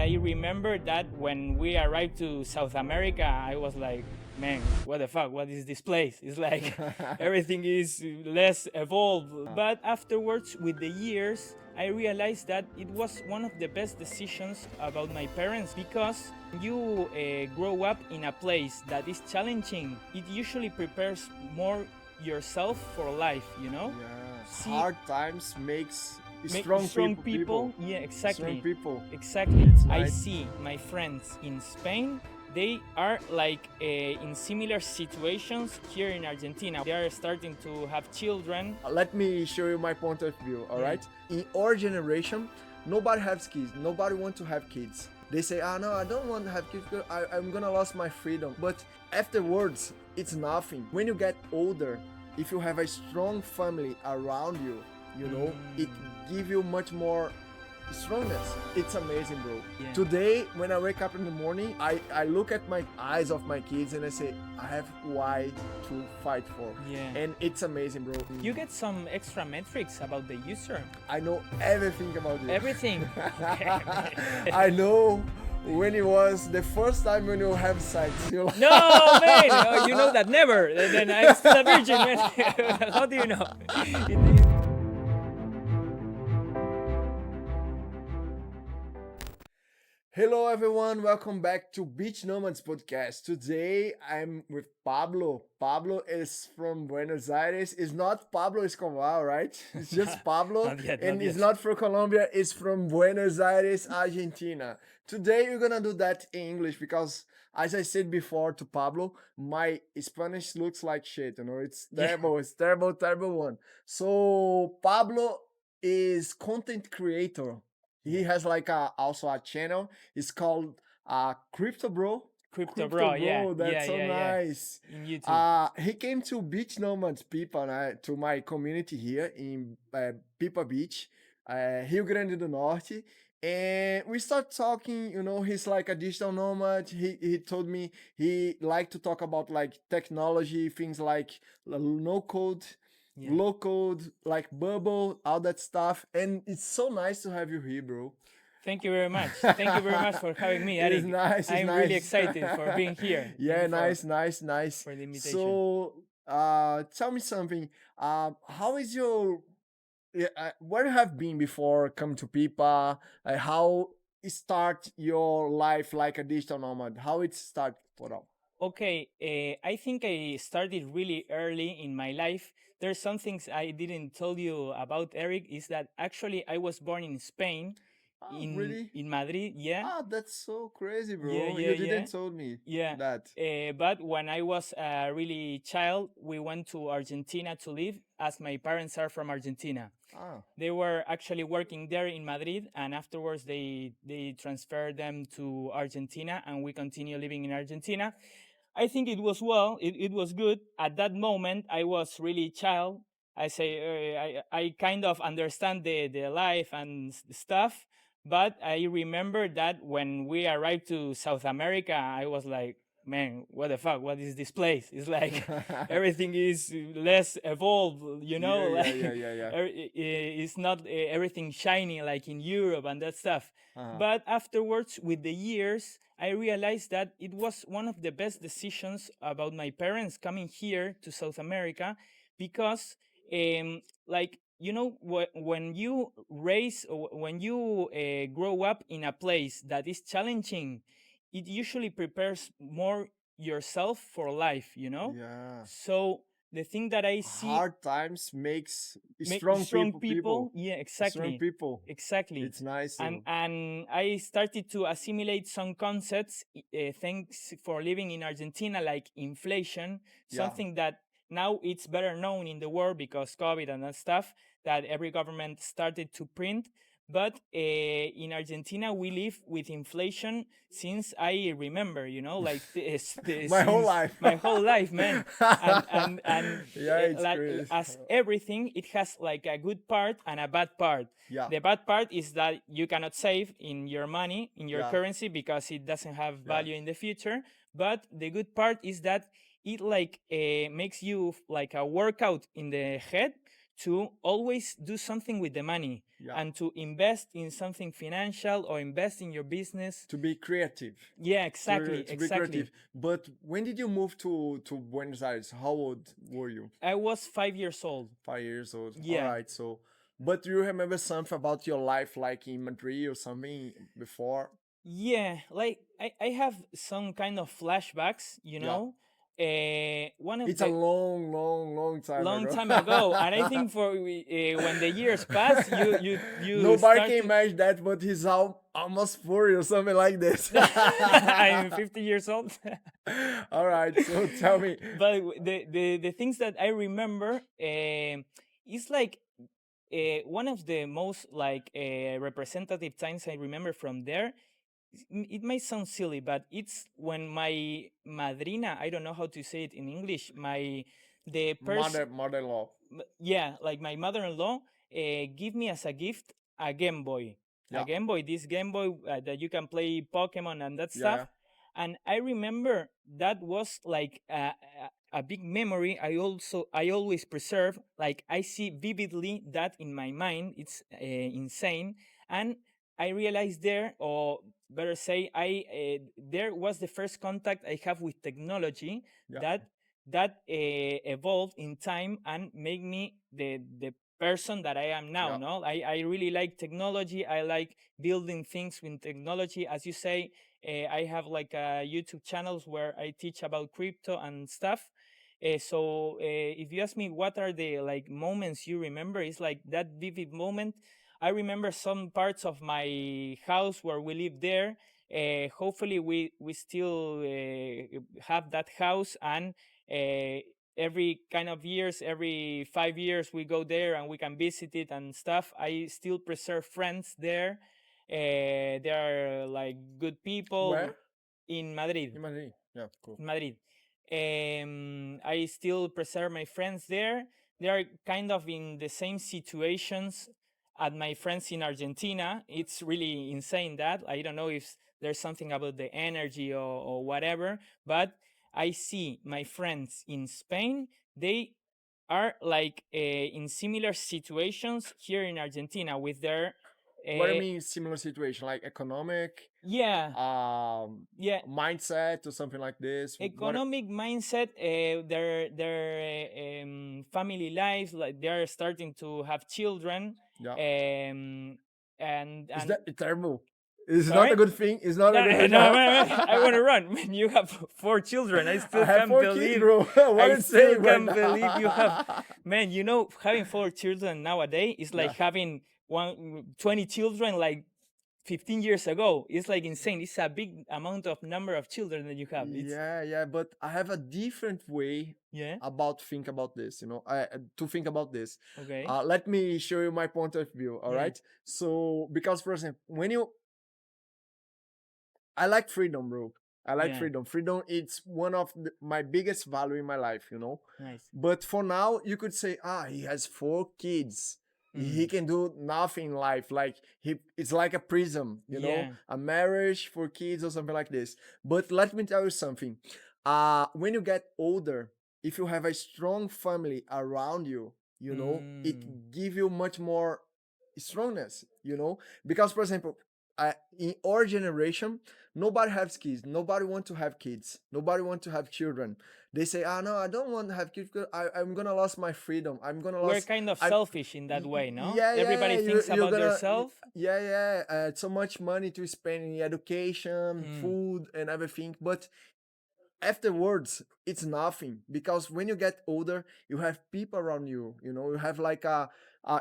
I remember that when we arrived to South America, I was like, man, what the fuck? What is this place? It's like everything is less evolved. But afterwards, with the years, I realized that it was one of the best decisions about my parents because you grow up in a place that is challenging. It usually prepares more yourself for life, you know? Yeah. See, Hard times makes make strong people. Yeah, exactly. Strong people. Exactly. It's I nice. see my friends in Spain. They are like in similar situations here in Argentina. They are starting to have children. Let me show you my point of view, all right? In our generation, nobody has kids. Nobody wants to have kids. They say, no, I don't want to have kids because I'm gonna lose my freedom. But afterwards, it's nothing. When you get older, if you have a strong family around you, you know, it gives you much more strongness. It's amazing, bro. Yeah. Today, when I wake up in the morning, I look at my eyes of my kids and I say, I have why to fight for. Yeah. And it's amazing, bro. You get some extra metrics about the user. I know everything about you. Everything. I know when it was the first time when you have sex. You're like, No, man. Oh, you know that never. Then I'm still a virgin, man. How do you know? Hello everyone, welcome back to Beach Nomads podcast. Today I'm with Pablo. Pablo is from Buenos Aires. It's not Pablo Escobar, right? It's just Pablo. Not yet, and not it's yet. not from Colombia, it's from Buenos Aires, Argentina. Today we're gonna do that in English because as I said before to Pablo, my Spanish looks like shit, you know, it's terrible, it's terrible one. So Pablo is content creator. He has like also a channel. It's called Crypto Bro. Crypto Bro, yeah. That's so yeah. nice. In YouTube. He came to Beach Nomads Pipa, to my community here in Pipa Beach, Rio Grande do Norte. And we start talking, you know, he's like a digital nomad. He told me he liked to talk about like technology, things like no code, low code, like bubble, all that stuff. And it's so nice to have you here, bro. Thank you very much. Thank you very much for having me, Eric. It's nice. I'm really excited for being here. Yeah, Thank you nice. for the invitation. So, tell me something. How is your where you have been before come to Pipa? How start your life like a digital nomad? How it start for all? Okay, I think I started really early in my life. There's some things I didn't tell you about, Eric, is that actually I was born in Spain, Really? in Madrid, yeah. That's so crazy, bro. Yeah, You didn't told me Yeah. that. But when I was a really child, we went to Argentina to live, as my parents are from Argentina. They were actually working there in Madrid, and afterwards they transferred them to Argentina, and we continue living in Argentina. I think it was it was good. At that moment, I was really child. I say I kind of understand the life and stuff, but I remember that when we arrived to South America, I was like, man, what the fuck? What is this place? It's like everything is less evolved, you know? Yeah. It's not everything shiny like in Europe and that stuff. But afterwards, with the years, I realized that it was one of the best decisions about my parents coming here to South America because, like, you know, when you when you grow up in a place that is challenging, it usually prepares more yourself for life, you know? Yeah. So the thing that I see, Hard times makes make strong people. yeah, exactly. Strong people. Exactly. It's nice. And I started to assimilate some concepts thanks for living in Argentina, like inflation, something that now it's better known in the world because COVID and that stuff, that every government started to print. But in Argentina, we live with inflation since I remember, you know, like My whole life. My whole life, man. And Yeah, it's like, crazy. as everything, it has like a good part and a bad part. Yeah. The bad part is that you cannot save in your money, in your Yeah. currency, because it doesn't have value in the future. But the good part is that it like makes you like a workout in the head to always do something with the money and to invest in something financial or invest in your business. To be creative. Yeah, exactly. To be creative. But when did you move to Buenos Aires? How old were you? I was 5 years old. 5 years old. Yeah. All right. So, but do you remember something about your life, like in Madrid or something before? Yeah, like I have some kind of flashbacks, you know. One of It's a long time ago, and I think for when the years pass, you nobody can imagine that, but he's almost 40 or something like this. I'm 50 years old. All right, so tell me. But the things that I remember is like one of the most like representative times I remember from there. It might sound silly, but it's when my madrina, I don't know how to say it in English, the person, mother-in-law. Yeah, like my mother-in-law give me as a gift a Game Boy. A Game Boy, this Game Boy that you can play Pokemon and that stuff. And I remember that was like a big memory. I always preserve, like I see vividly that in my mind. It's insane. And I realized there, or better say, there was the first contact I have with technology that evolved in time and made me the person that I am now. No, I really like technology. I like building things with technology. As you say, I have like YouTube channels where I teach about crypto and stuff. So if you ask me what are the like moments you remember, it's like that vivid moment. I remember some parts of my house where we live there. Hopefully we still have that house, and every kind of years, every 5 years we go there and we can visit it and stuff. I still preserve friends there. They are like good people. Where? In Madrid. In Madrid. Yeah, cool. Madrid. I still preserve my friends there. They are kind of in the same situations as my friends in Argentina. It's really insane that. I don't know if there's something about the energy or whatever, but I see my friends in Spain. They are like in similar situations here in Argentina with their what do you mean similar situation? Like economic? Yeah. Mindset or something like this? Economic mindset, their family lives, like they're starting to have children. And is that terrible? It's not a good thing. It's not a good thing. No, man, I want to run. Man, you have 4 children. I still can't believe. Kids, bro. What I still can't right believe you have. Man, you know, having 4 children nowadays is like having 20 children like 15 years ago. It's like insane. It's a big amount of number of children that you have. But I have a different way think about this, you know, to think about this. Okay. Let me show you my point of view, all right? So, because for example, I like freedom, bro. I like freedom. Freedom, it's one of my biggest value in my life, you know? Nice. But for now, you could say, he has 4 kids. He can do nothing in life. Like it's like a prism, you know, a marriage for kids or something like this. But let me tell you something. When you get older, if you have a strong family around you, you know, it gives you much more strongness, you know, because for example, in our generation, nobody has kids. Nobody want to have kids. Nobody want to have children. They say, no, I don't want to have kids because I'm going to lose my freedom. We're kind of selfish in that way, no? Everybody thinks about themselves. So much money to spend in education, food, and everything. But afterwards, it's nothing. Because when you get older, you have people around you. You know, you have like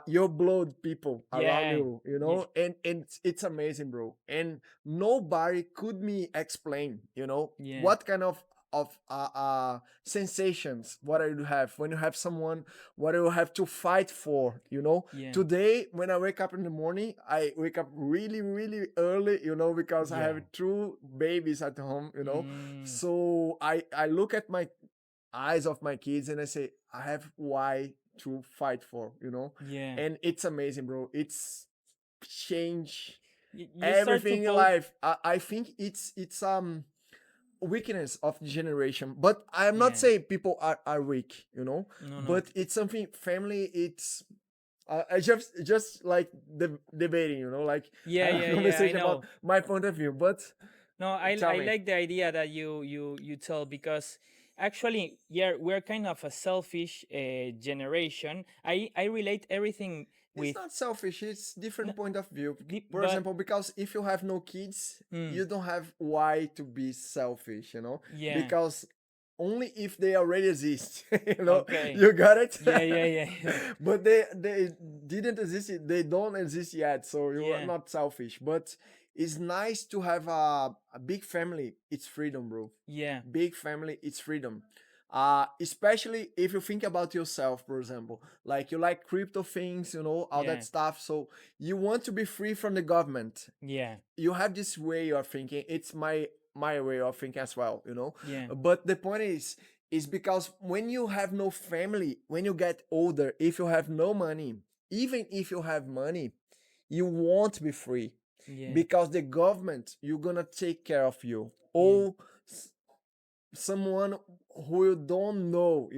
your blood people around you, you know, and it's amazing, bro. And nobody could me explain, you know, what kind of sensations what you have when you have someone what you have to fight for, you know. Today when I wake up in the morning, I wake up really really early, you know, because I have 2 babies at home, you know. So I look at my eyes of my kids and I say I have why to fight for, you know. And it's amazing, bro. It's change everything in life. I think it's weakness of the generation. But I'm not Yeah. saying people are weak, No, but it's something family. It's I just like debating, like Yeah, having a yeah, yeah. I conversation about know. my point of view. But No, tell I me, like the idea that you tell, because actually, yeah, we're kind of a selfish generation. I relate everything it's with. not selfish. It's different n- point of view. For but example, because if you have no kids, mm, you don't have why to be selfish, yeah, because only if they already exist, okay, you got it. yeah, yeah, yeah, yeah, But they didn't exist. They don't exist yet, so you are yeah, not selfish. But it's nice to have a big family. It's freedom, bro. yeah, Big family, it's freedom. Especially if you think about yourself, for example, like you like crypto things, all yeah, that stuff. So you want to be free from the government. yeah, You have this way of thinking. It's my way of thinking as well, yeah, But the point is because when you have no family, when you get older, if you have no money, even if you have money, you won't be free, yeah, because the government you're gonna take care of you, yeah, or someone who you don't know,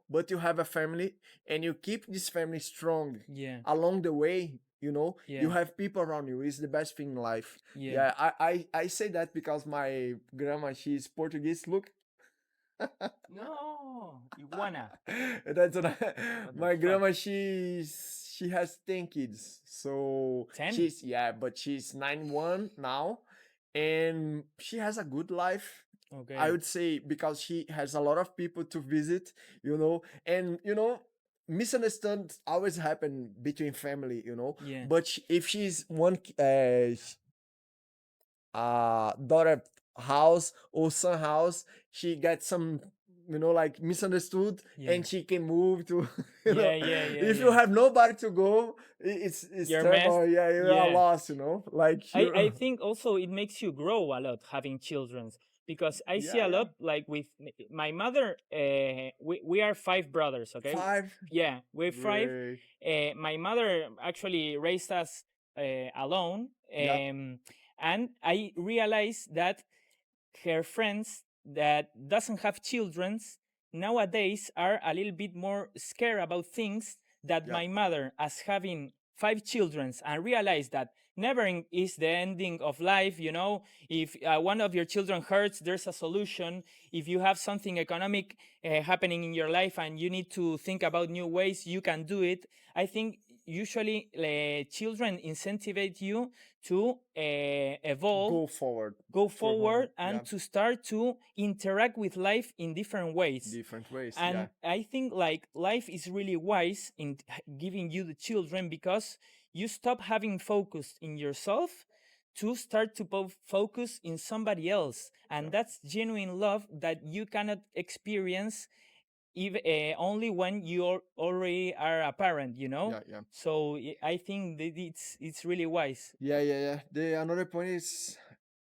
but you have a family and you keep this family strong yeah, along the way, you yeah, have people around you. It's the best thing in life. yeah. Yeah, I say that because my grandma, she's Portuguese. Look, No, iguana. that's what What the my fuck? grandma, she has 10 kids. So 10? but she's 91 now, and she has a good life, I Okay. would say, because she has a lot of people to visit, and misunderstandings always happen between family, Yeah. but if she's one daughter house or son house, she gets some, like misunderstood, Yeah. and she can move to, Yeah, yeah, yeah, if you yeah. have nobody to go, it's You're messed. terrible. Yeah, you are Yeah. lost, like I you. think also it makes you grow a lot having children, because I see Yeah, a yeah. lot, like with my mother. We are five brothers. Okay. Five. Yeah, we're five. Great. My mother actually raised us alone, Yep. and I realized that her friends that doesn't have children nowadays are a little bit more scared about things that Yep. my mother, as having five children, and realize that never is the ending of life. If one of your children hurts, there's a solution. If you have something economic happening in your life and you need to think about new ways, you can do it. I think usually children incentivize you to evolve, Go forward. go To evolve. forward, Yeah. and to start to interact with life in different ways. Different ways. Yeah. And I think like life is really wise in giving you the children, because you stop having focus in yourself to start to focus in somebody else, Yeah. and that's genuine love that you cannot experience even only when you already are a parent. Yeah. Yeah. So I think that it's really wise. Yeah. Yeah. Yeah. The another point is,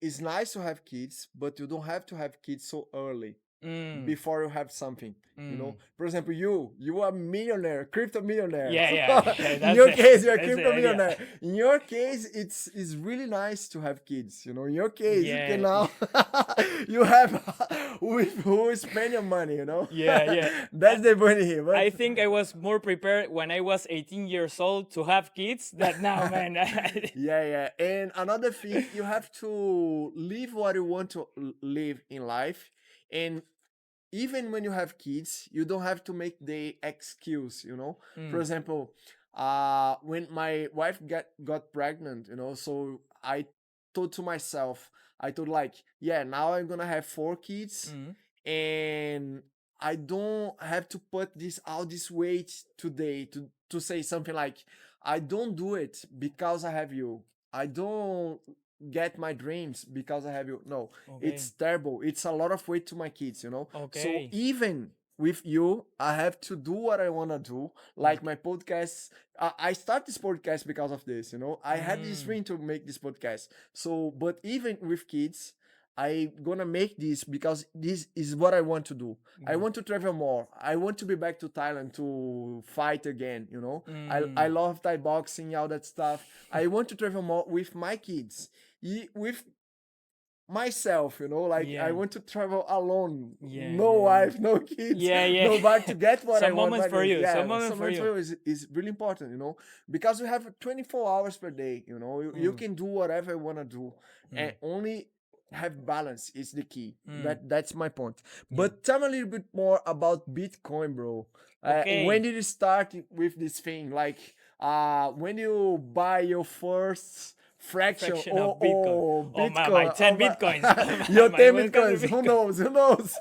it's nice to have kids, but you don't have to have kids so early Mm, before you have something. mm. For example, you are a millionaire, crypto millionaire. Yeah, yeah. In That's your the case, you're a that's the crypto idea. millionaire. In your case, it's really nice to have kids. In your case, you can Yeah, now you have with who spend your money. yeah, yeah. That's the point here. But I think I was more prepared when I was 18 years old to have kids than now, man. yeah, yeah. And another thing, you have to live what you want to live in life, and even when you have kids, you don't have to make the excuse. For Mm, example, when my wife got pregnant, so I told to myself, I thought like, yeah, now I'm gonna have 4 kids, mm, and I don't have to put this all this weight today to say something like, I don't do it because I have you. I don't get my dreams because I have you. No, okay, it's terrible. It's a lot of weight to my kids. So okay, even with you, I have to do what I want to do. Like my podcast, I start this podcast because of this. I had this mm, dream to make this podcast. So, but even with kids, I gonna make this because this is what I want to do. I yeah, want to travel more. I want to be back to Thailand to fight again. I mm, love Thai boxing, all that stuff. I want to travel more with my kids. With myself, like I Yeah. want to travel alone, Yeah, no yeah, wife, no kids, yeah, yeah. nobody to get what I Some want moments back for then. you. Yeah, Some moments some for moments you. for you is really important, because we have 24 hours per day, you Mm, can do whatever you want to do, and mm, only have balance is the key. mm. That's my point. Yeah. But tell me a little bit more about Bitcoin, bro. Okay. When did you start with this thing? Like, when you buy your first fraction Fraction or of Bitcoin. Oh, my Bitcoin, 10 Bitcoins. your My 10 100 Bitcoins, who Bitcoin. knows, who knows?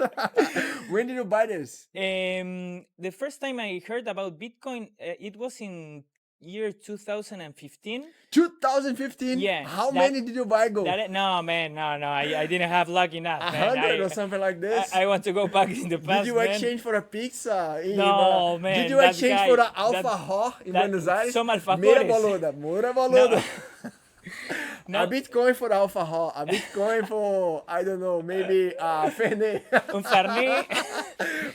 When did you buy this? The first time I heard about Bitcoin, it was in year 2015. 2015. Yeah, How that many did you buy go? no, man, no, I didn't have luck enough, man. 100 or something like this? I want to go back in the Did past, you man. exchange for a pizza? No, Did man, you that exchange guy, for an that alfajor in Buenos Aires? some Mira alfajores. boluda, mura No, boluda. A no, Bitcoin for alfajor, a Bitcoin for, I don't know, maybe Fernet. un fernet,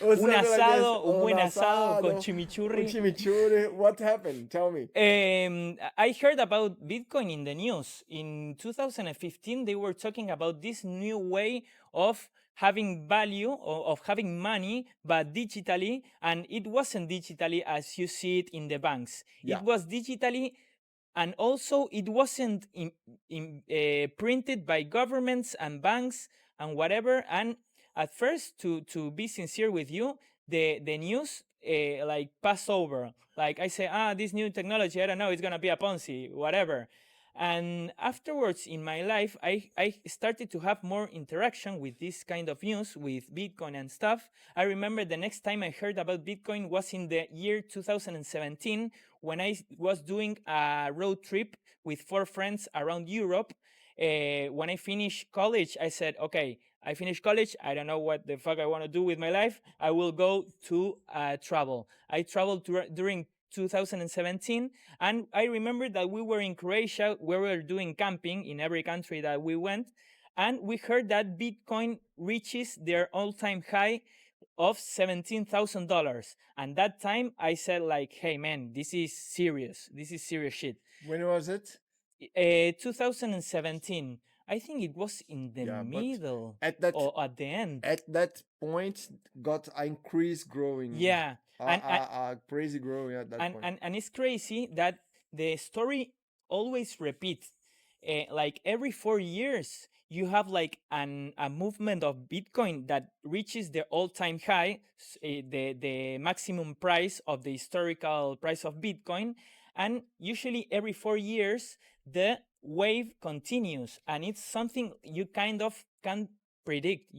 Or un something like this. asado, un Un buen asado con un chimichurri. chimichurri. What happened? Tell me. I heard about Bitcoin in the news. In 2015, they were talking about this new way of having value, of having money, but digitally. And it wasn't digitally as you see it in the banks. Yeah. It was digitally, and also it wasn't printed by governments and banks and whatever. And at first, to be sincere with you, the news like pass over. Like I say, this new technology, I don't know, it's gonna be a Ponzi, whatever. And afterwards in my life, I started to have more interaction with this kind of news, with Bitcoin and stuff. I remember the next time I heard about Bitcoin was in the year 2017, when I was doing a road trip with 4 friends around Europe. When I finished college, I said, okay, I finished college. I don't know what the fuck I want to do with my life. I will go to travel. I traveled during 2017, and I remember that we were in Croatia. We were doing camping in every country that we went, and we heard that Bitcoin reaches their all-time high of $17,000. And that time I said, like, hey man, this is serious. This is serious shit. When was it? 2017. I think it was in the middle or at the end. At that point, got an increase growing. Yeah. Crazy growing at that point. And it's crazy that the story always repeats. Like every 4 years, you have like a movement of Bitcoin that reaches the all-time high, the maximum price of the historical price of Bitcoin. And usually every 4 years, the wave continues. And it's something you kind of can predict,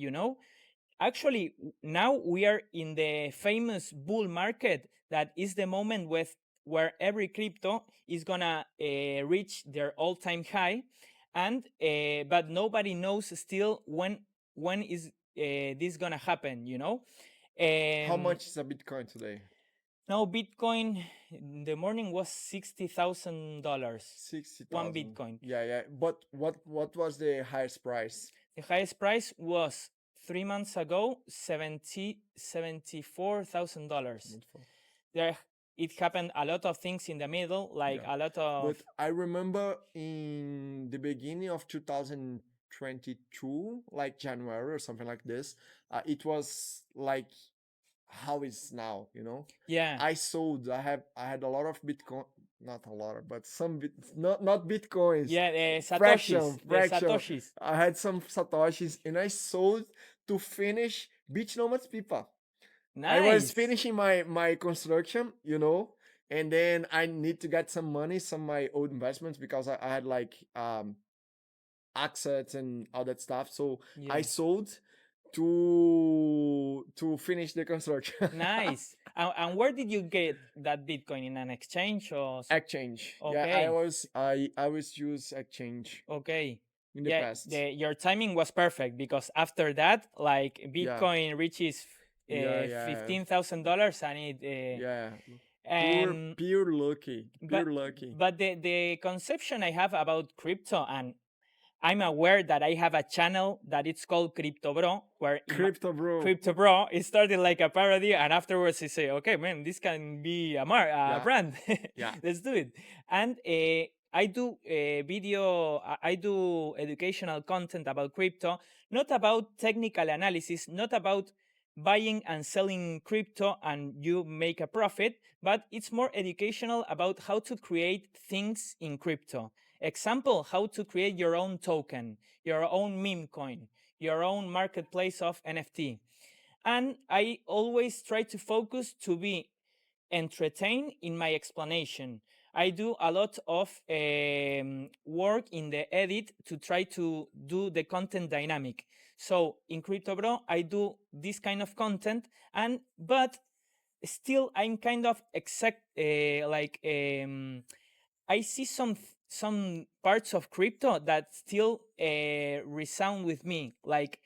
Actually, now we are in the famous bull market. That is the moment where every crypto is gonna reach their all-time high, and but nobody knows still when is this gonna happen. How much is a Bitcoin today? Now Bitcoin in the morning was $60,000. 60,000. One Bitcoin. Yeah. But what was the highest price? The highest price was 3 months ago, $74,000. It happened a lot of things in the middle, like a lot of. But I remember in the beginning of 2022, like January or something like this, it was like how it's now, Yeah. I sold. I had a lot of Bitcoin. Not a lot, but some not Bitcoins. Yeah, the Fraction. Satoshis. I had some Satoshis and I sold to finish Beach Nomads Pipa. Nice. I was finishing my construction, and then I need to get some money, some of my old investments, because I had like assets and all that stuff. So I sold to finish the construction. Nice. And where did you get that Bitcoin, in an exchange or? Exchange. Okay. Yeah, I was use exchange. Okay. In the past. Your timing was perfect, because after that, like Bitcoin reaches $15,000, and it. Pure lucky. But the conception I have about crypto, and I'm aware that I have a channel that it's called Crypto Bro, where Crypto Bro, it started like a parody, and afterwards I say, okay, man, this can be a brand. Yeah. Let's do it. And I do I do educational content about crypto, not about technical analysis, not about buying and selling crypto and you make a profit, but it's more educational about how to create things in crypto. Example, how to create your own token, your own meme coin, your own marketplace of NFT. And I always try to focus to be entertained in my explanation. I do a lot of work in the edit to try to do the content dynamic. So in Crypto Bro, I do this kind of content, but still I'm kind of I see some parts of crypto that still resound with me. Like,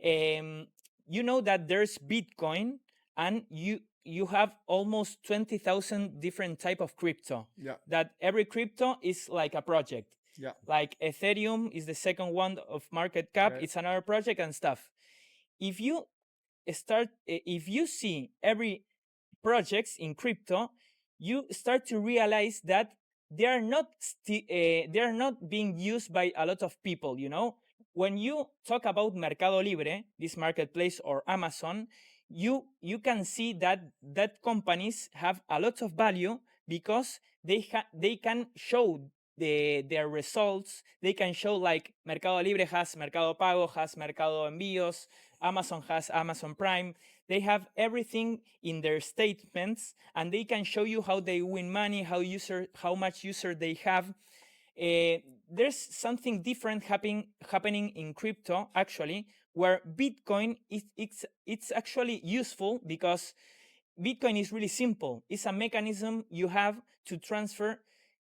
you know that there's Bitcoin, and you have almost 20,000 different type of crypto. Yeah. That every crypto is like a project. Yeah. Like Ethereum is the second one of market cap. Right. It's another project and stuff. If you see every projects in crypto, you start to realize that they are not being used by a lot of people. You know, when you talk about Mercado Libre, this marketplace, or Amazon, you can see that companies have a lot of value because they can show their results. They can show, like, Mercado Libre has Mercado Pago, has Mercado Envíos, Amazon has Amazon Prime. They have everything in their statements, and they can show you how they win money, how much user they have. There's something different happening in crypto, actually, where Bitcoin it's actually useful because Bitcoin is really simple. It's a mechanism you have to transfer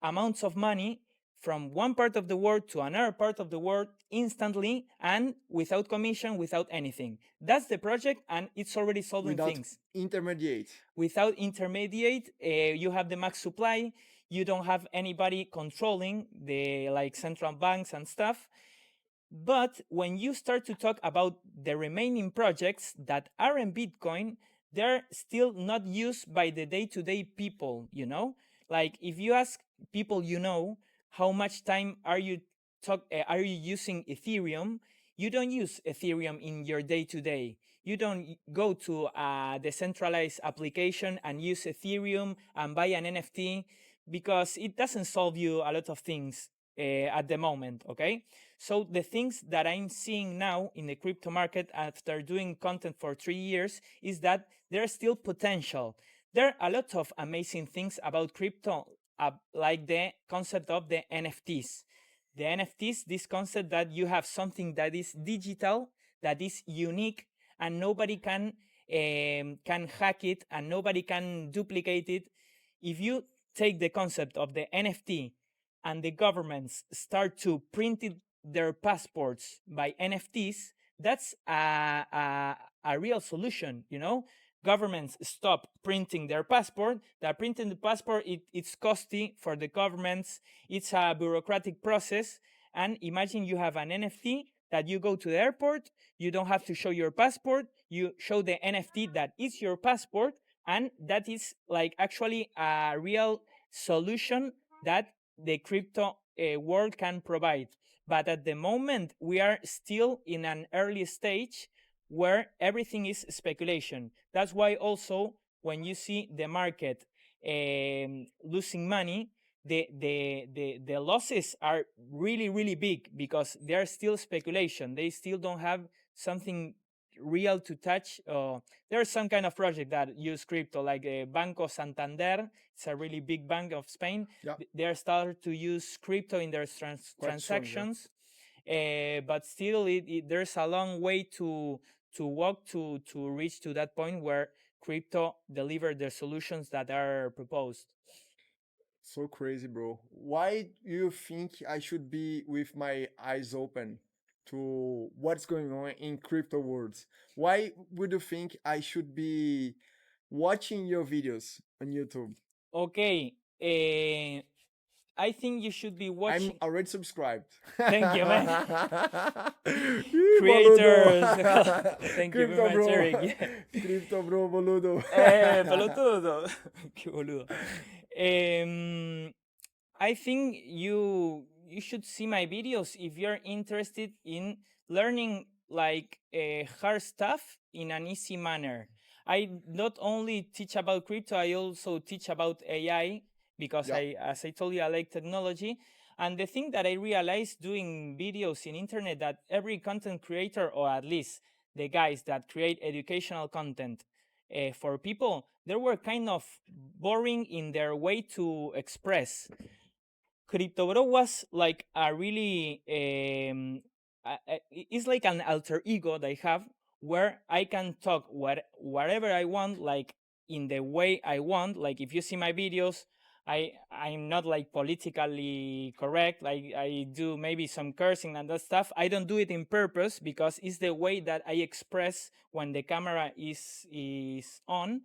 amounts of money from one part of the world to another part of the world instantly and without commission, without anything. That's the project, and it's already solving things. Without intermediate, you have the max supply. You don't have anybody controlling the, like, central banks and stuff. But when you start to talk about the remaining projects that aren't Bitcoin, they're still not used by the day-to-day people, you know? Like, if you ask people, how much time are you using Ethereum, you don't use Ethereum in your day-to-day. You don't go to a decentralized application and use Ethereum and buy an NFT because it doesn't solve you a lot of things at the moment, okay? So the things that I'm seeing now in the crypto market after doing content for 3 years is that there's still potential. There are a lot of amazing things about crypto, like the concept of the NFTs. The NFTs, this concept that you have something that is digital, that is unique, and nobody can hack it, and nobody can duplicate it. If you take the concept of the NFT and the governments start to print their passports by NFTs, that's a real solution, you know? Governments stop printing their passport. That printing the passport, it's costly for the governments. It's a bureaucratic process. And imagine you have an NFT that you go to the airport, you don't have to show your passport, you show the NFT that is your passport, and that is, like, actually a real solution that the crypto world can provide. But at the moment, we are still in an early stage where everything is speculation. That's why also when you see the market losing money, the losses are really, really big because they're still speculation. They still don't have something real to touch. There's some kind of project that use crypto, like Banco Santander. It's a really big bank of Spain. Yeah. They're starting to use crypto in their transactions. But still, there's a long way to walk to reach to that point where crypto deliver the solutions that are proposed. So crazy, bro. Why do you think I should be with my eyes open to what's going on in crypto worlds? Why would you think I should be watching your videos on YouTube? Okay, I think you should be watching. I'm already subscribed. Thank you, man. Ih, Creators. boludo. Thank you Crypto very much, bro. Eric. Crypto bro, boludo. Pelotudo. Qué boludo. I think you should see my videos if you're interested in learning like hard stuff in an easy manner. I not only teach about crypto, I also teach about AI because as I told you, I like technology. And the thing that I realized doing videos in internet, that every content creator, or at least the guys that create educational content for people, they were kind of boring in their way to express. CryptoBro was like a really, it's like an alter ego that I have where I can talk whatever I want, like in the way I want. Like if you see my videos, I'm not like politically correct. Like I do maybe some cursing and that stuff. I don't do it in purpose because it's the way that I express when the camera is on.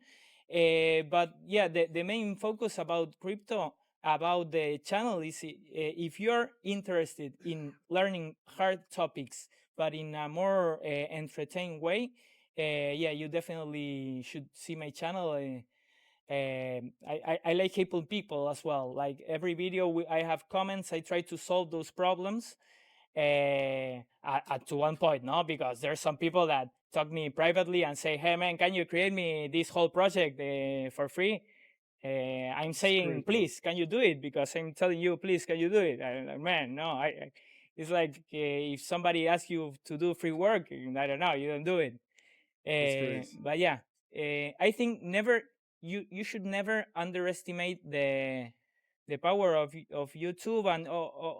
But yeah, the main focus about crypto, about the channel, is if you're interested in learning hard topics but in a more entertaining way, yeah, you definitely should see my channel. I like helping people as well. Like every video I have comments, I try to solve those problems to one point, no? Because there's some people that talk me privately and say, hey man, can you create me this whole project for free? I'm saying, please, can you do it? Because I'm telling you, please, can you do it? Like, man, no. It's like if somebody asks you to do free work, I don't know, you don't do it. But yeah, I think you should never underestimate the power of YouTube, and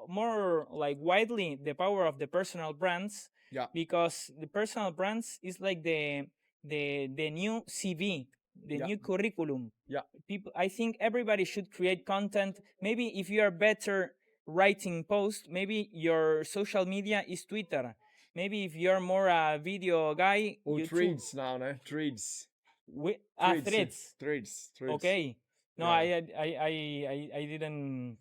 more like widely the power of the personal brands. Yeah. Because the personal brands is like the new CV, the new curriculum. Yeah. People, I think everybody should create content. Maybe if you are better writing posts, maybe your social media is Twitter. Maybe if you're more a video guy, Or YouTube. threads now, no? Threads. Threads. Threads. Okay. No, Yeah. I didn't.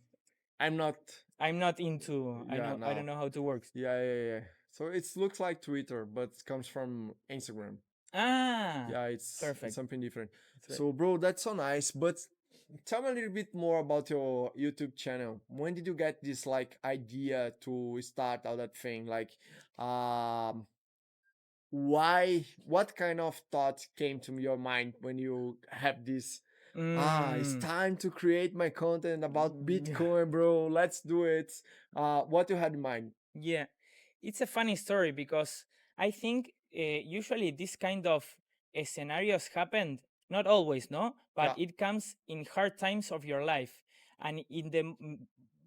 I'm not into. Yeah, I don't know how to work. Yeah. So it looks like Twitter, but it comes from Instagram. Yeah, it's perfect. something different. So, bro, that's so nice. But tell me a little bit more about your YouTube channel. When did you get this like idea to start all that thing? Like, why? What kind of thoughts came to your mind when you have this? It's time to create my content about Bitcoin, bro. Let's do it. What you had in mind? Yeah, it's a funny story because I think usually this kind of scenarios happened, not always, no, but it comes in hard times of your life. And in the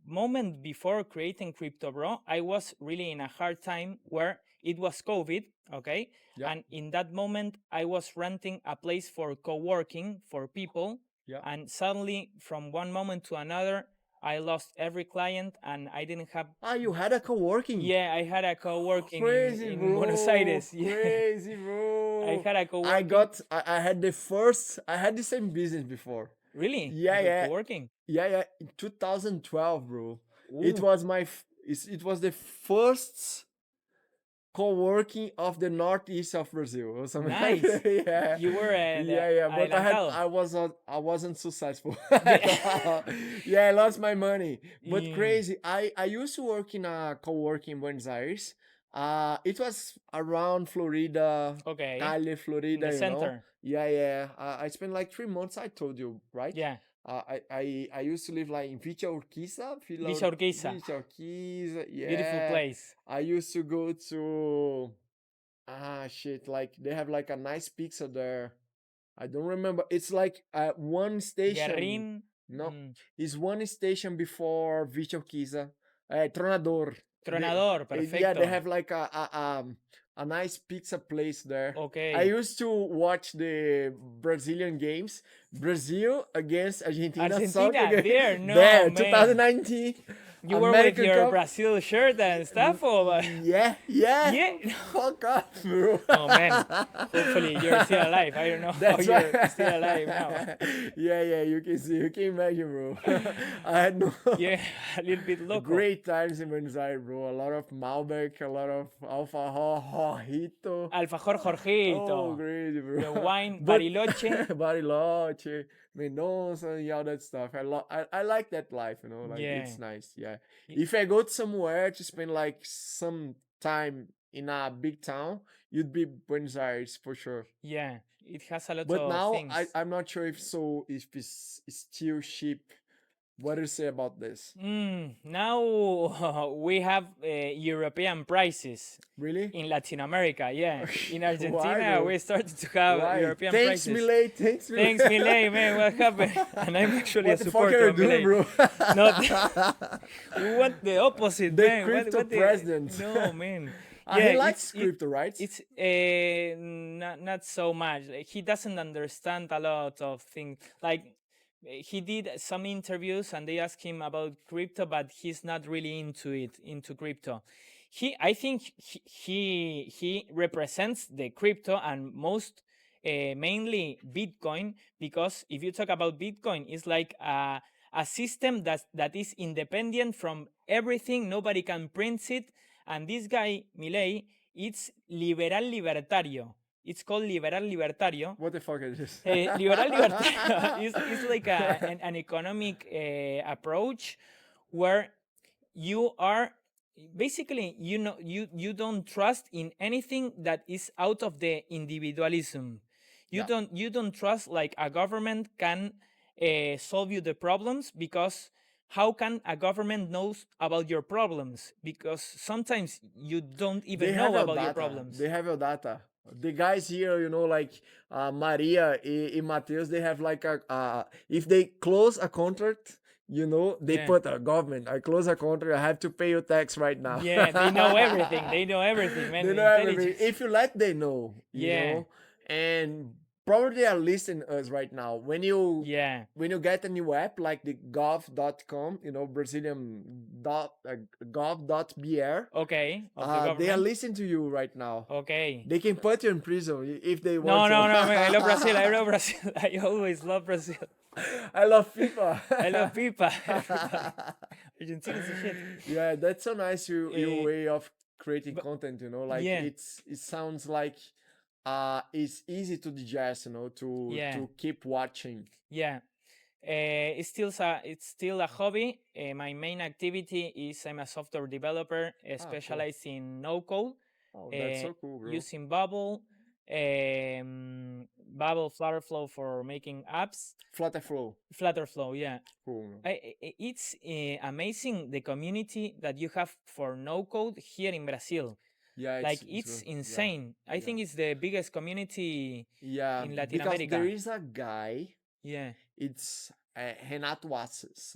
moment before creating Crypto Bro, I was really in a hard time where it was COVID, okay? And in that moment, I was renting a place for co-working for people. And suddenly, from one moment to another, I lost every client and I didn't have. You had a co-working? Yeah, I had a co-working in bro. Buenos Aires. Yeah. Crazy, bro. I had a co-working. I had the same business before. Really? Yeah. Co-working? Yeah. In 2012, bro. Ooh. It was it was the first co-working of the northeast of Brazil or something. Nice. Yeah. You were but I wasn't successful. Yeah, I lost my money. But crazy. I used to work in a co-working in Buenos Aires. It was around Florida, Cali, Florida, in the center. Yeah. I spent like 3 months, I told you, right? Yeah. I used to live like in Villa Urquiza. Yeah. Beautiful place. I used to go to like they have like a nice pizza there. I don't remember. It's like one station. Guerrin? No, it's one station before Villa Urquiza. Tronador. Perfecto. Yeah, they have like a nice pizza place there. Okay. I used to watch the Brazilian games. Brazil against Argentina. There, no, there, man. 2019. You were with your Brazil shirt and stuff, or yeah. Fuck off, bro. Oh man, hopefully you're still alive. I don't know how you're still alive now. Yeah, you can imagine, bro. I had no Yeah, a little bit local. great times in Buenos Aires, bro. A lot of Malbec, a lot of alfajor, Jorgito. Alfajor Jorgito. Oh, crazy, bro. The wine, Bariloche. Bariloche, Mendoza, and all that stuff. I like that life, you know, like Yeah. it's nice. Yeah. If I go to somewhere to spend like some time in a big town, you'd be Buenos Aires for sure. Yeah, it has a lot But of now things. I'm not sure if it's still cheap. What do you say about this? Now we have European prices. Really? In Latin America, yeah. In Argentina, Why, we started to have Why? European Thanks, prices. Milei. Thanks, Milei, man. What happened? And I'm actually What a the fuck supporter are you of doing, Milei. bro? Not we want the opposite, The man. crypto president. No, man. He likes crypto, right? It's not so much. Like, he doesn't understand a lot of things. Like he did some interviews and they asked him about crypto, but he's not really into crypto. I think he represents the crypto and most mainly Bitcoin, because if you talk about Bitcoin, it's like a system that is independent from everything. Nobody can print it. And this guy, Milei, it's liberal libertario. It's called liberal libertario. What the fuck is this? Liberal libertario is like an economic approach where you are basically, you don't trust in anything that is out of the individualism. You don't trust like a government can solve you the problems, because how can a government knows about your problems? Because sometimes you don't even know about your problems. They have your data. The guys here, you know, like Maria and Mateus, they have like if they close a contract, you know, they put a government. I close a contract. I have to pay you tax right now. Yeah, they know everything. They know everything, man. They know everything. If you let, they know. You know? And probably they are listening us right now. When you get a new app like the gov.com, you know, Brazilian gov.br. Okay. They are listening to you right now. Okay. They can put you in prison if they want. No, man. I love Brazil. I always love Brazil. I love Pipa. I love Pipa. Argentina is a shit. Yeah, that's so nice. Your way of creating content. You know, like it sounds like it's easy to digest. You know, to keep watching. Yeah. It's still a hobby. My main activity is I'm a software developer, specialized in no code. Oh, that's so cool, bro. Using Bubble, Flutterflow for making apps. Flutterflow, yeah. Cool. It's amazing the community that you have for no code here in Brazil. Yeah, it's insane. I think it's the biggest community in Latin because America. There is a guy. Yeah. It's Renato Assis,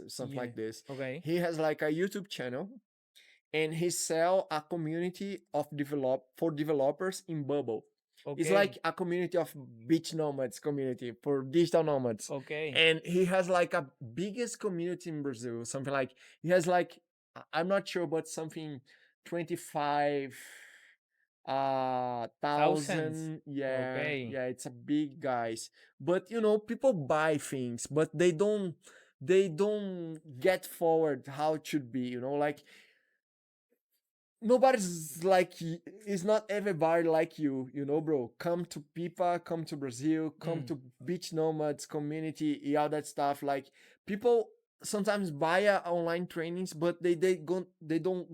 something like this. Okay. He has like a YouTube channel, and he sell a community of developers in Bubble. Okay. It's like a community of beach nomads community for digital nomads. Okay. And he has like a biggest community in Brazil, something like he has like I'm not sure, but something 25,000. Yeah, it's a big guys. But you know, people buy things, but they don't get forward how it should be, you know, like nobody's like, it's not everybody like you know, bro. Come to Pipa, come to Brazil, come to beach nomads community, all that stuff. Like people sometimes buy online trainings, but they don't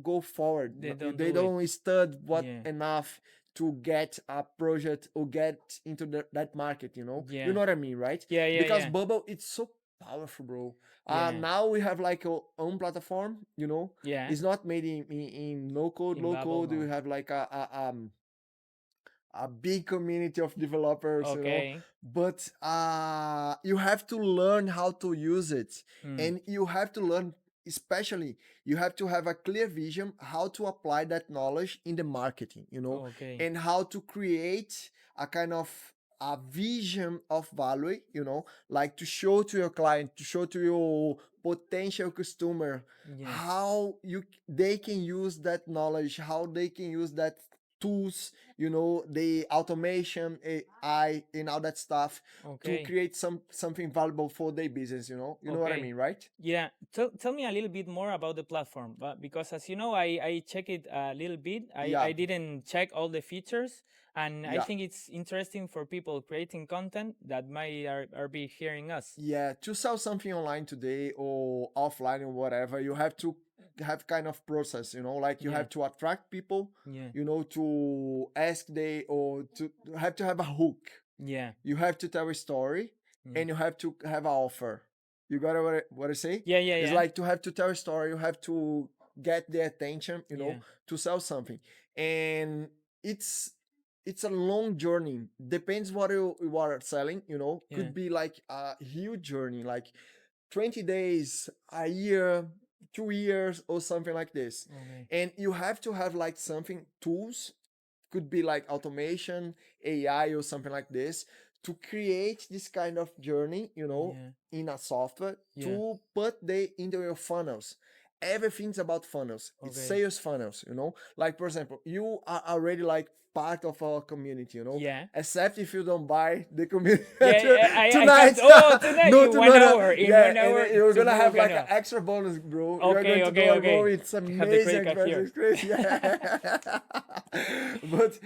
go forward. They don't study enough to get a project or get into that market, you know. You know what I mean, right? Because Bubble, it's so powerful, bro. Now we have like our own platform, you know. It's not made in no code, low code. We have like a big community of developers, you know. But you have to learn how to use it, and you have to learn, especially you have to have a clear vision how to apply that knowledge in the marketing, you know, and how to create a kind of a vision of value, like to show to your client, to show to your potential customer Yes. how they can use that knowledge, how they can use that tools, the automation, AI, and all that stuff to Okay. create something valuable for their business. You know what I Okay. mean, right? Yeah. Tell me a little bit more about the platform, but because as you know, I check it a little bit. I Yeah. didn't check all the features, and I Yeah. think it's interesting for people creating content that might are be hearing us. Yeah, to sell something online today or offline or whatever, you have to have kind of process, like you Yeah. have to attract people, Yeah. to ask they or to have a hook. Yeah. You have to tell a story Yeah. and you have to have an offer. You got what I say? Yeah. Yeah. It's Yeah. like to have to tell a story, you have to get their attention, Yeah. to sell something. And it's a long journey. Depends what you are selling, Yeah. could be like a huge journey, like 20 days, a year, 2 years, or something like this. Okay. And you have to have like something, tools, could be like automation, AI, or something like this, to create this kind of journey, Yeah. in a software Yeah. to put they into your funnels. Everything's about funnels. It's Okay. sales funnels, like for example, you are already like part of our community, Yeah. except if you don't buy the community Yeah. tonight. Tonight No, in 1 hour. In yeah, 1 hour, and you're to gonna have book like an an extra bonus, bro. Okay, You're going to okay, go okay. along. It's Have the amazing credit card here. experience. It's crazy. Yeah. But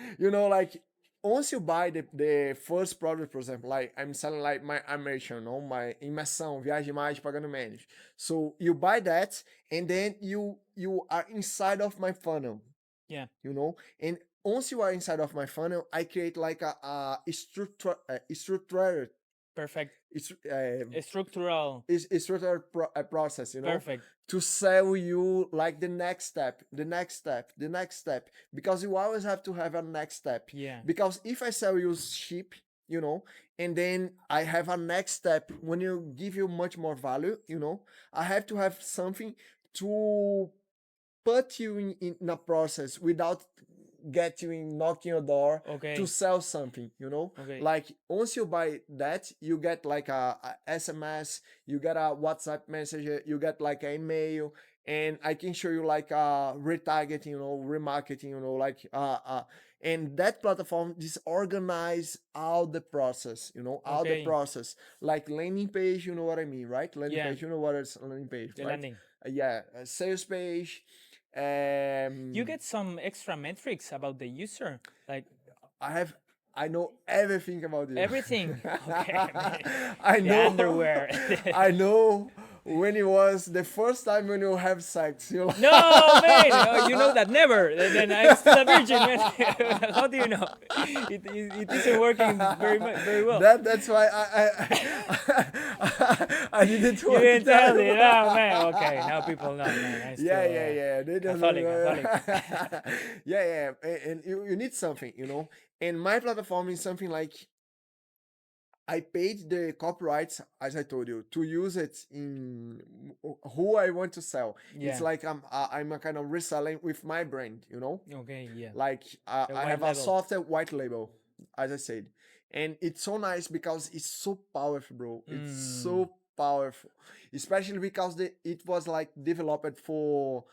like once you buy the first product, for example, like I'm selling like my immersion, my imersão, viagem mais pagando menos. So you buy that, and then you are inside of my funnel. Yeah. And once you are inside of my funnel, I create like a structured Perfect. structural Structural. process, Perfect. to sell you like the next step, because you always have to have a next step. Yeah. Because if I sell you cheap, and then I have a next step when you give you much more value, I have to have something to put you in a process without get you in knocking your door Okay. to sell something, Okay. like once you buy that, you get like a SMS, you get a WhatsApp message, you get like an email, and I can show you like retargeting, remarketing, like and that platform just organize all the process, all the Okay. process, like landing page, you know what I mean, right? Landing Yeah. page, you know what is landing page, The right? landing. Yeah, a sales page. You get some extra metrics about the user, like I know everything about you. everything. Okay. I The know. underwear. I know when it was the first time when you have sex. You're like, No, man. Oh, you know that never. Then I'm still a virgin, man. How do you know? It isn't working very well. That's why I didn't You want didn't to tell tell you. it. Oh, man. Okay, now people know, man. I'm still, Yeah. They just Catholic. yeah. And you need something, And my platform is something like I paid the copyrights, as I told you, to use it in who I want to sell. Yeah. It's like I'm a kind of reselling with my brand, Okay, yeah. Like I white have a label. software white label, as I said, and it's so nice because it's so powerful, bro. It's so powerful, especially because it was like developed for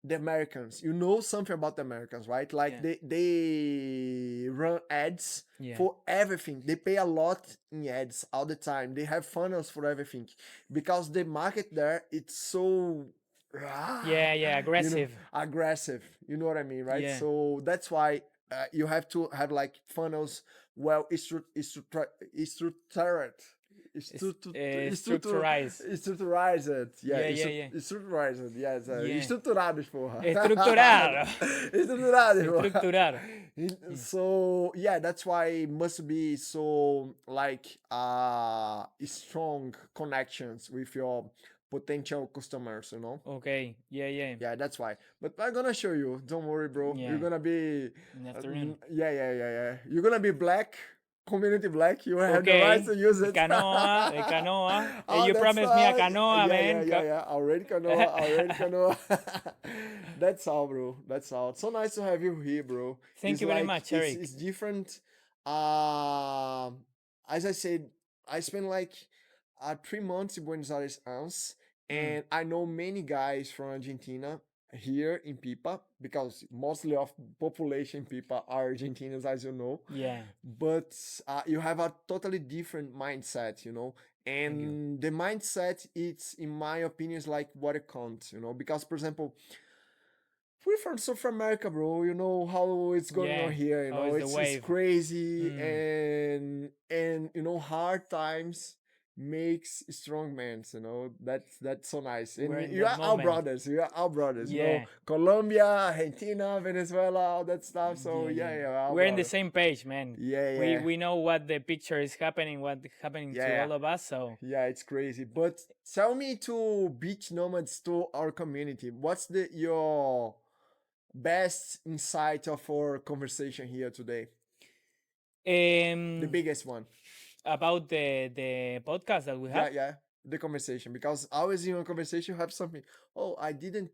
the Americans. You know something about the Americans, right? Like Yeah. they run ads Yeah. for everything. They pay a lot in ads all the time. They have funnels for everything because the market there it's so Yeah, aggressive. aggressive. You know what I mean, right? Yeah. So that's why you have to have like funnels well structured. Structurized. Structurized. Yeah. Structurized. Yes. Yeah. Estruturados, porra. Estructurado. Estruturados, porra. Estructurar. So yeah, that's why it must be so like strong connections with your potential customers, Okay. Yeah. Yeah, that's why. But I'm gonna show you. Don't worry, bro. Yeah. You're gonna be In the afternoon. Yeah. You're gonna be black. Community black, you have the Okay. right to use it. The canoa. Oh, You that's promised me a fine. canoa, man. Yeah. Already canoa. That's all, bro. That's all. So nice to have you here, bro. Thank you very much, Eric. It's different as I said, I spent like 3 months in Buenos Aires once, Mm. and I know many guys from Argentina here in Pipa because mostly of population in Pipa are Argentinians, as you know. Yeah. But you have a totally different mindset, Thank you. and the mindset, it's in my opinion, is like what it counts, because for example, we're from South America, bro. You know how it's going on Yeah. here. How is the It's wave? crazy, Mm. and hard times makes strong men. That's so nice. We're And in you that are our moment. brothers. You are our brothers. Yeah. Colombia, Argentina, Venezuela, all that stuff. So Yeah, yeah. yeah, our We're in the brothers. same page, man. Yeah, We yeah, we know what the picture is happening, what happening to yeah. all of us. So Yeah, it's crazy. But tell me to beach nomads to our community. What's the your best insight of our conversation here today? The um biggest one. about the podcast that we Yeah, have. yeah. The conversation. Because always in a conversation you have something. Oh, I didn't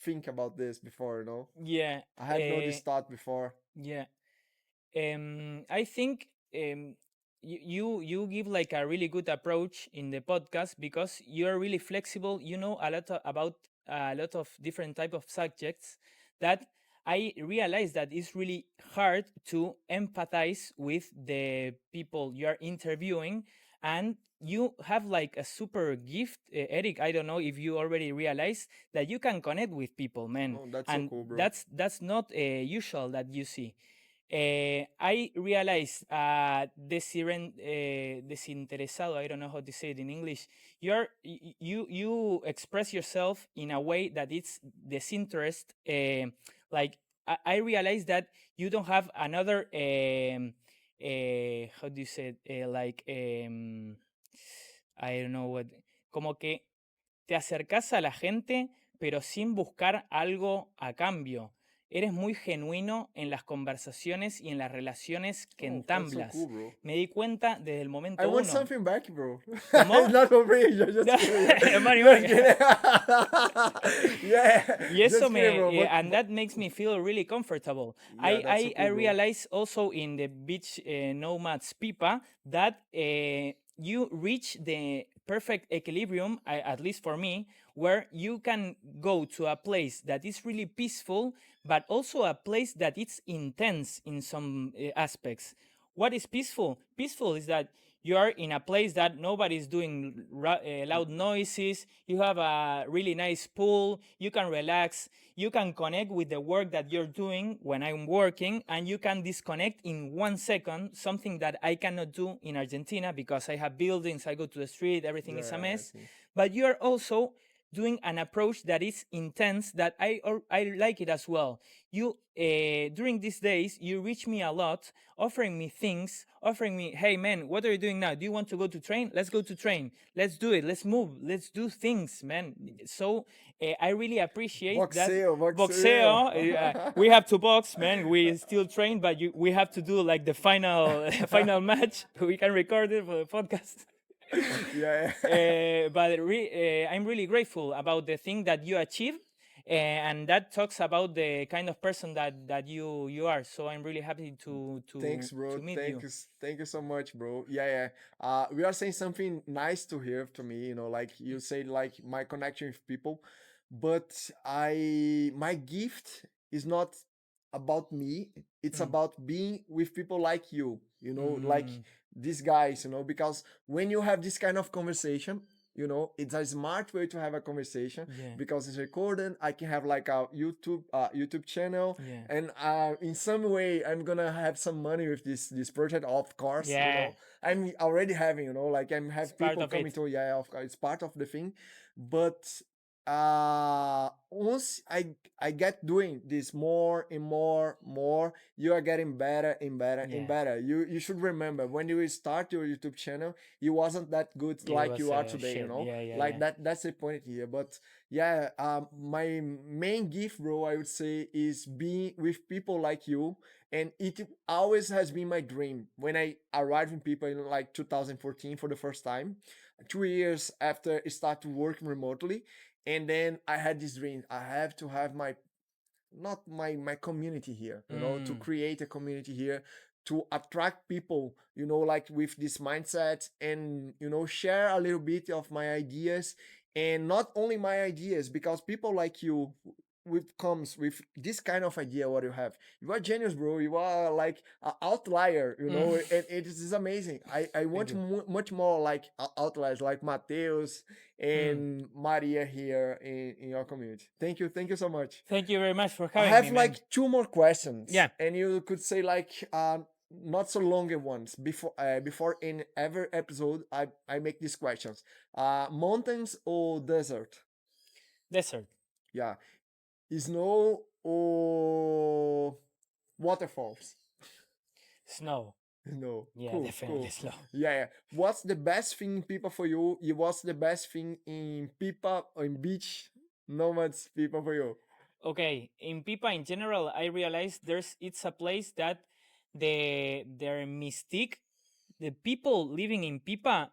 think about this before. Yeah. I had no this thought before. Yeah. I think you give like a really good approach in the podcast because you're really flexible. You know a lot about a lot of different type of subjects that I realize that it's really hard to empathize with the people you're interviewing, and you have like a super gift, Eric. I don't know if you already realize that you can connect with people, man, Oh, that's so and cool, bro. that's not usual that you see. I realized desinteresado. I don't know how to say it in English. You express yourself in a way that it's disinterest. Like I realized that you don't have another. How do you say it? I don't know what. Como que te acercás a la gente, pero sin buscar algo a cambio. Eres muy genuino en las conversaciones y en las relaciones que Oh, that's so cool, entablas. bro. Me di cuenta desde el I momento want uno. something back, bro. ¿Cómo? It's not for me. Just kidding. Money, Just money. kidding. Yeah. Y eso Just kidding, bro. and that makes me feel really comfortable. Yeah, that's so I cool, bro. realize also in the beach nomads Pipa that you reach the perfect equilibrium, at least for me, where you can go to a place that is really peaceful, but also a place that it's intense in some aspects. What is peaceful? Peaceful is that you are in a place that nobody's doing loud noises. You have a really nice pool. You can relax. You can connect with the work that you're doing when I'm working, and you can disconnect in 1 second, something that I cannot do in Argentina because I have buildings, I go to the street, everything is a mess. But you are also doing an approach that is intense that I like it as well. You during these days you reach me a lot, offering me things, offering me, hey man, what are you doing now? Do you want to go to train? Let's go to train. Let's do it. Let's move. Let's do things, man. So I really appreciate that. Boxeo. We have to box, man. We still train, but we have to do like the final final match. We can record it for the podcast. Yeah. But I'm really grateful about the thing that you achieved, and that talks about the kind of person that you are. So I'm really happy Thanks, bro. to meet you. Thank you so much, bro. Yeah, yeah. We are saying something nice to hear to me. Like you say, like my connection with people, but my gift is not about me. It's about being with people like you. Like these guys. Because when you have this kind of conversation, it's a smart way to have a conversation Yeah. because it's recorded. I can have like a YouTube channel, Yeah. and in some way I'm gonna have some money with this project, of course. Yeah. I'm already having, like I'm have part people of coming it. to, yeah, of course, it's part of the thing. But once I get doing this more and more, you are getting better and better and Yeah. better. You should remember, when you start your YouTube channel, you wasn't that good It like was, you are today. shit. Yeah, Like yeah. that's the point here. But yeah, my main gift, bro, I would say, is being with people like you. And it always has been my dream. When I arrived in people in like 2014 for the first time, 2 years after I started working remotely, and then I had this dream. I have to have my not my community here, to create a community here, to attract people, like with this mindset, and share a little bit of my ideas, and not only my ideas, because people like you comes with this kind of idea. What you have, you are genius, bro. You are like an outlier, and it is amazing. I want much more like outliers, like Mateus and Maria here in your community. Thank you so much. Thank you very much for I having have me, like man. 2 more questions. Yeah. And you could say like not so longer ones. Before in every episode I make these questions. Mountains or desert? Desert. Yeah. Snow or waterfalls? Snow. No. Yeah, Cool, definitely cool. snow. Yeah. What's the best thing in Pipa for you? What's the best thing in Pipa or in beach nomads Pipa for you? Okay, in Pipa in general, I realized it's a place that their mystique, the people living in Pipa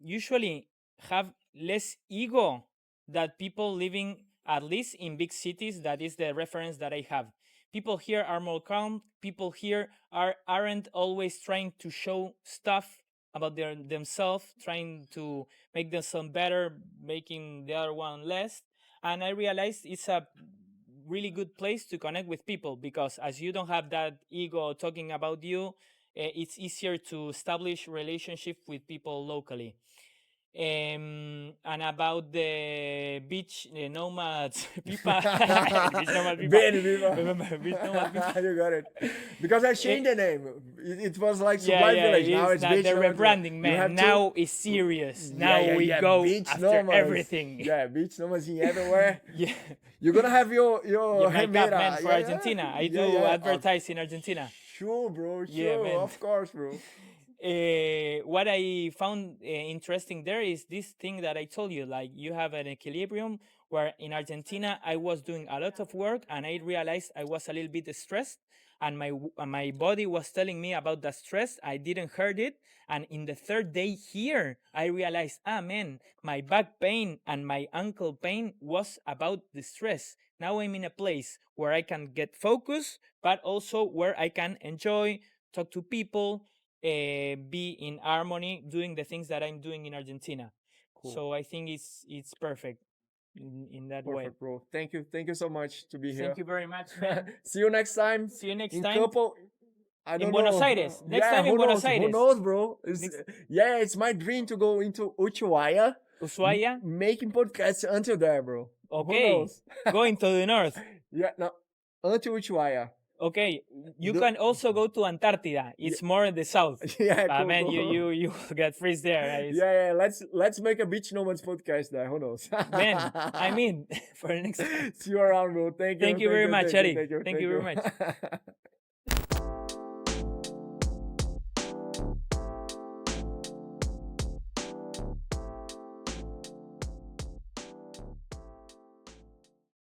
usually have less ego than people living at least in big cities. That is the reference that I have. People here are more calm. People here aren't always trying to show stuff about themselves, trying to make themselves better, making the other one less. And I realized it's a really good place to connect with people, because as you don't have that ego talking about you, it's easier to establish relationship with people locally. And about the beach nomads, Pipa, beach nomad Pipa. Benny Pipa. Remember, beach nomad Pipa. You got it. Because I changed the name. It was like Yeah, Sublime yeah, Village. Now it's not beach the nomad. rebranding, You man. have Now to. it's serious. Yeah, Now yeah, we yeah, go beach after nomads. everything. Yeah, beach nomads in everywhere. Yeah. You're gonna have your My cup, remera. man, for Yeah, Argentina. I yeah, do yeah. advertise in Argentina. Sure, bro. Yeah, Sure, man. of course, bro. What I found interesting there is this thing that I told you. Like, you have an equilibrium where in Argentina I was doing a lot of work and I realized I was a little bit stressed, and my body was telling me about the stress. I didn't heard it, and in the third day here I realized, man, my back pain and my ankle pain was about the stress. Now I'm in a place where I can get focused, but also where I can enjoy, talk to people, be in harmony doing the things that I'm doing in Argentina. Cool. So I think it's perfect in that way. Perfect, bro. Thank you so much to be here. Thank you very much, man. See you next time. See you next in time. Couple, I don't in Buenos know. Aires. Next Yeah, time in who Buenos knows? Aires. Who knows, bro? Yeah, it's my dream to go into Ushuaia. Ushuaia. Making podcasts until there, bro. Okay. Who knows? Going to the north. Yeah, no. Until Ushuaia. Okay, you can also go to Antarctica. It's more in the south. Yeah, But cool, man, cool. you get freeze there. Right? Yeah. Let's make a Beach Nomads podcast there. Who knows? Man, I mean, for the next. See you around, bro. Thank you. Thank you very much, Eddie. Thank you very much.